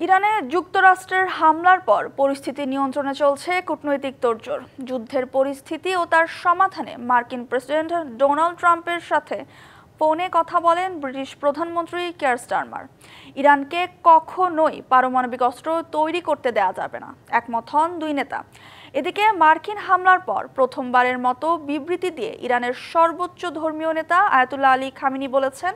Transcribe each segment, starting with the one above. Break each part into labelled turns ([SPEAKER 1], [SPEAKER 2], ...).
[SPEAKER 1] ইরানে যুক্তরাষ্ট্রের হামলার পর পরিস্থিতি নিয়ন্ত্রণে চলছে কূটনৈতিক তোড়জোড়। যুদ্ধের পরিস্থিতি ও তার সমাধানে মার্কিন প্রেসিডেন্ট ডোনাল্ড ট্রাম্পের সাথে ফোনে কথা বলেন ব্রিটিশ প্রধানমন্ত্রী কিয়ার স্টারমার। ইরানকে কখনোই পারমাণবিক অস্ত্র তৈরি করতে দেয়া যাবে না, একমত হন দুই নেতা। এদিকে মার্কিন হামলার পর প্রথমবারের মতো বিবৃতি দিয়ে ইরানের সর্বোচ্চ ধর্মীয় নেতা আয়াতুল্লাহ আলী খামেনি বলেছেন,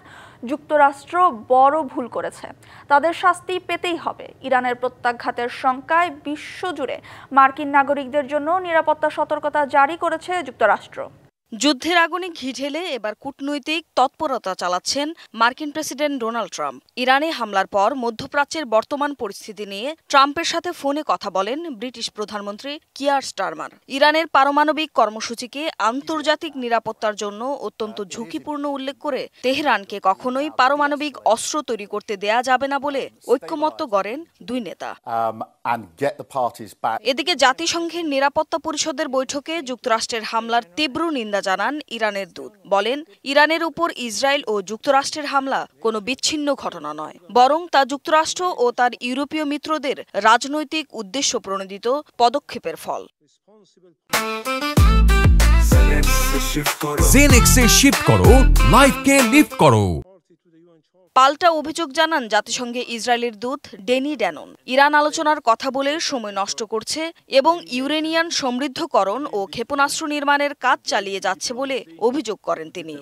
[SPEAKER 1] যুক্তরাষ্ট্র বড় ভুল করেছে, তাদের শাস্তি পেতেই হবে। ইরানের প্রত্যাঘাতের শঙ্কায় বিশ্বজুড়ে মার্কিন নাগরিকদের জন্য নিরাপত্তা সতর্কতা জারি করেছে যুক্তরাষ্ট্র।
[SPEAKER 2] যুদ্ধের আগুনে ঘি ঢেলে এবার কূটনৈতিক তৎপরতা চালাচ্ছেন মার্কিন প্রেসিডেন্ট ডোনাল্ড ট্রাম্প। ইরানে হামলার পর মধ্যপ্রাচ্যের বর্তমান পরিস্থিতি নিয়ে ট্রাম্পের সাথে ফোনে কথা বলেন ব্রিটিশ প্রধানমন্ত্রী কিয়ার স্টারমার। ইরানের পারমাণবিক কর্মসূচিকে আন্তর্জাতিক নিরাপত্তার জন্য অত্যন্ত ঝুঁকিপূর্ণ উল্লেখ করে তেহরানকে কখনোই পারমাণবিক অস্ত্র তৈরি করতে দেয়া যাবে না বলে ঐক্যমত্য গড়েন দুই নেতা। এদিকে জাতিসংঘের নিরাপত্তা পরিষদের বৈঠকে যুক্তরাষ্ট্রের হামলার তীব্র নিন্দা জানান ইরানের দূত। বলেন, ইরানের উপর ইসরায়েল ও যুক্তরাষ্ট্রের হামলা কোনো বিচ্ছিন্ন ঘটনা নয়, বরং তা যুক্তরাষ্ট্র ও তার ইউরোপীয় মিত্রদের রাজনৈতিক উদ্দেশ্য প্রণোদিত পদক্ষেপের ফল।
[SPEAKER 3] জেনেক্সে শিফট করো, লাইফকে লিফট করো।
[SPEAKER 2] পাল্টা অভিযোগ জানান জাতিসংঘে ইসরায়েলের দূত ডেনি ড্যানন। ইরান আলোচনার কথা বলে সময় নষ্ট করছে এবং ইউরেনিয়াম সমৃদ্ধকরণ ও ক্ষেপণাস্ত্র নির্মাণের কাজ চালিয়ে যাচ্ছে বলে অভিযোগ করেন তিনি।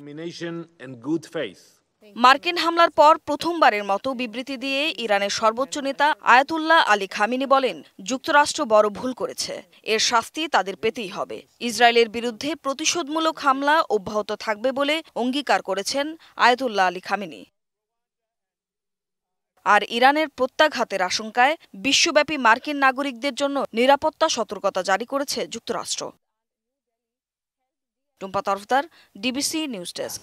[SPEAKER 2] মার্কিন হামলার পর প্রথমবারের মতো বিবৃতি দিয়ে ইরানের সর্বোচ্চ নেতা আয়াতুল্লাহ আলী খামেনি বলেন, যুক্তরাষ্ট্র বড় ভুল করেছে, এর শাস্তি তাদের পেতেই হবে। ইসরায়েলের বিরুদ্ধে প্রতিশোধমূলক হামলা অব্যাহত থাকবে বলে অঙ্গীকার করেছেন আয়াতুল্লাহ আলী খামেনি। আর ইরানের প্রত্যাঘাতের আশঙ্কায় বিশ্বব্যাপী মার্কিন নাগরিকদের জন্য নিরাপত্তা সতর্কতা জারি করেছে যুক্তরাষ্ট্র। Tumpa Tarafdar, DBC news desk.